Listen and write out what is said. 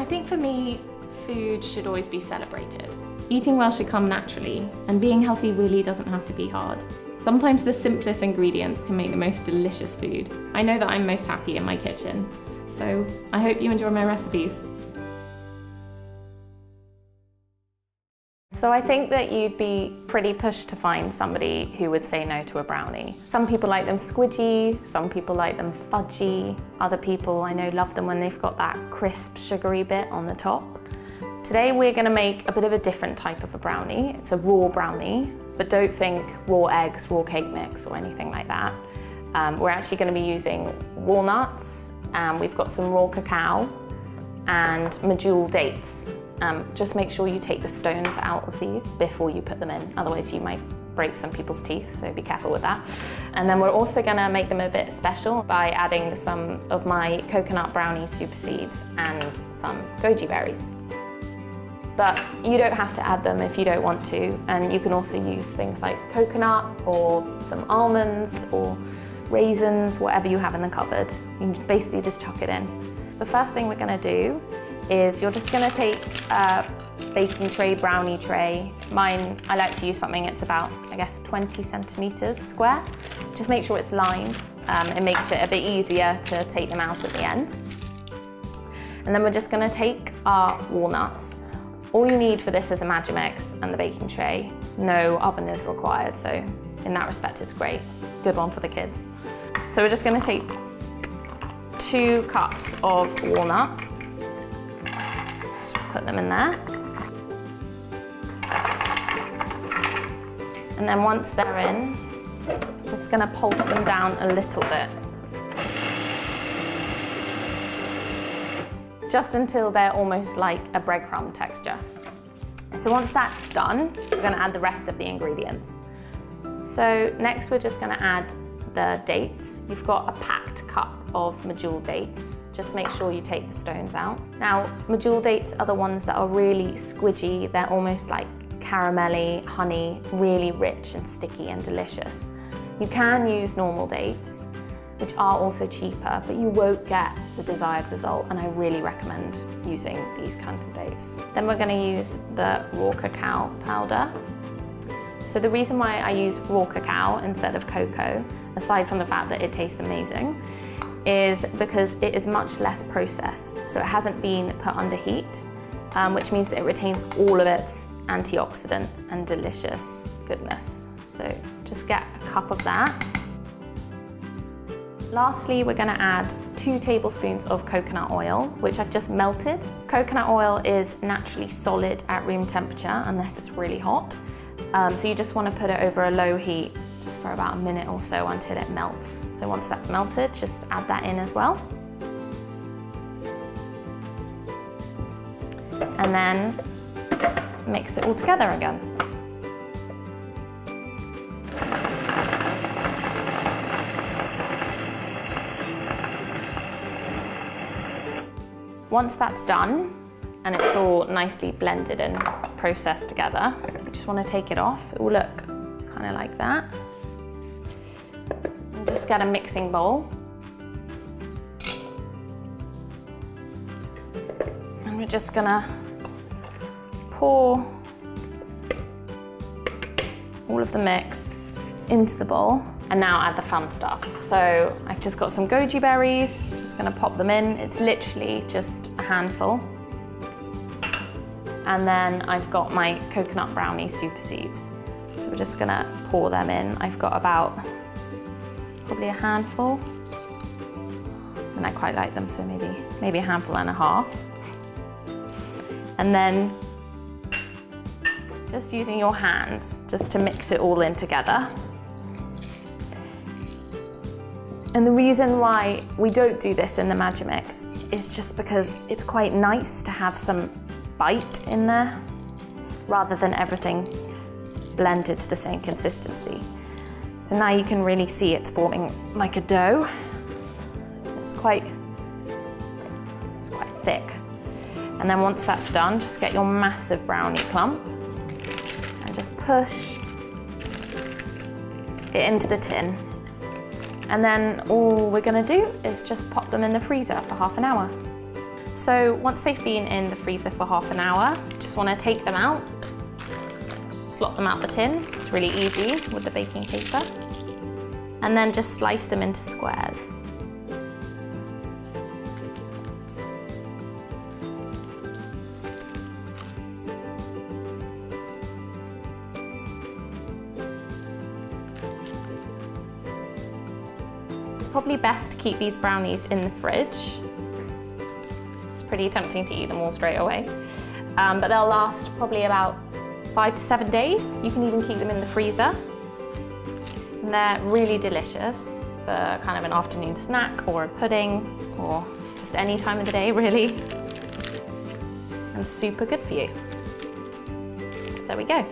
think for me, food should always be celebrated. Eating well should come naturally, and being healthy really doesn't have to be hard. Sometimes the simplest ingredients can make the most delicious food. I know that I'm most happy in my kitchen, so I hope you enjoy my recipes. So I think that you'd be pretty pushed to find somebody who would say no to a brownie. Some people like them squidgy, some people like them fudgy. Other people I know love them when they've got that crisp, sugary bit on the top. Today we're going to make a bit of a different type of a brownie. It's a raw brownie, but don't think raw eggs, raw cake mix or anything like that. We're actually going to be using walnuts, and we've got some raw cacao and medjool dates. Just make sure you take the stones out of these before you put them in, otherwise you might break some people's teeth, so be careful with that. And then we're also going to make them a bit special by adding some of my coconut Brownie Superseeds and some goji berries. But you don't have to add them if you don't want to, and you can also use things like coconut or some almonds or raisins, whatever you have in the cupboard. You can basically just chuck it in. The first thing we're going to do is you're just going to take a baking tray, brownie tray. Mine, I like to use something that's about, I guess, 20 centimeters square. Just make sure it's lined. It makes it a bit easier to take them out at the end. And then we're just going to take our walnuts. All you need for this is a Magimix and the baking tray. No oven is required, so in that respect it's great. Good one for the kids. So we're just going to take 2 cups of walnuts. Just put them in there. And then once they're in, just going to pulse them down a little bit. Just until they're almost like a breadcrumb texture. So once that's done, we're going to add the rest of the ingredients. So next we're just going to add the dates. You've got a packed cup of medjool dates. Just make sure you take the stones out. Now, medjool dates are the ones that are really squidgy. They're almost like caramelly, honey, really rich and sticky and delicious. You can use normal dates, which are also cheaper, but you won't get the desired result, and I really recommend using these kinds of dates. Then we're going to use the raw cacao powder. So the reason why I use raw cacao instead of cocoa, aside from the fact that it tastes amazing, is because it is much less processed. So it hasn't been put under heat, which means that it retains all of its antioxidants and delicious goodness. So just get a cup of that. Lastly, we're going to add 2 tablespoons of coconut oil, which I've just melted. Coconut oil is naturally solid at room temperature unless it's really hot. So you just want to put it over a low heat just for about a minute or so until it melts. So once that's melted, just add that in as well. And then mix it all together again. Once that's done, and it's all nicely blended and processed together, we just want to take it off. It will look kind of like that. And just get a mixing bowl. And we're just gonna pour all of the mix into the bowl. And now add the fun stuff. So I've just got some goji berries, just gonna pop them in. It's literally just a handful. And then I've got my coconut Brownie Superseeds. So we're just gonna pour them in. I've got about probably a handful. And I quite like them, so maybe a handful and a half. And then just using your hands just to mix it all in together. And the reason why we don't do this in the Magimix is just because it's quite nice to have some bite in there rather than everything blended to the same consistency. So now you can really see it's forming like a dough. It's quite thick. And then once that's done, just get your massive brownie clump and just push it into the tin. And then all we're gonna do is just pop them in the freezer for half an hour. So once they've been in the freezer for half an hour, just want to take them out, slot them out the tin. It's really easy with the baking paper. And then just slice them into squares. It's probably best to keep these brownies in the fridge. It's pretty tempting to eat them all straight away. But they'll last probably about 5 to 7 days. You can even keep them in the freezer. And they're really delicious for kind of an afternoon snack or a pudding or just any time of the day, really. And super good for you. So there we go.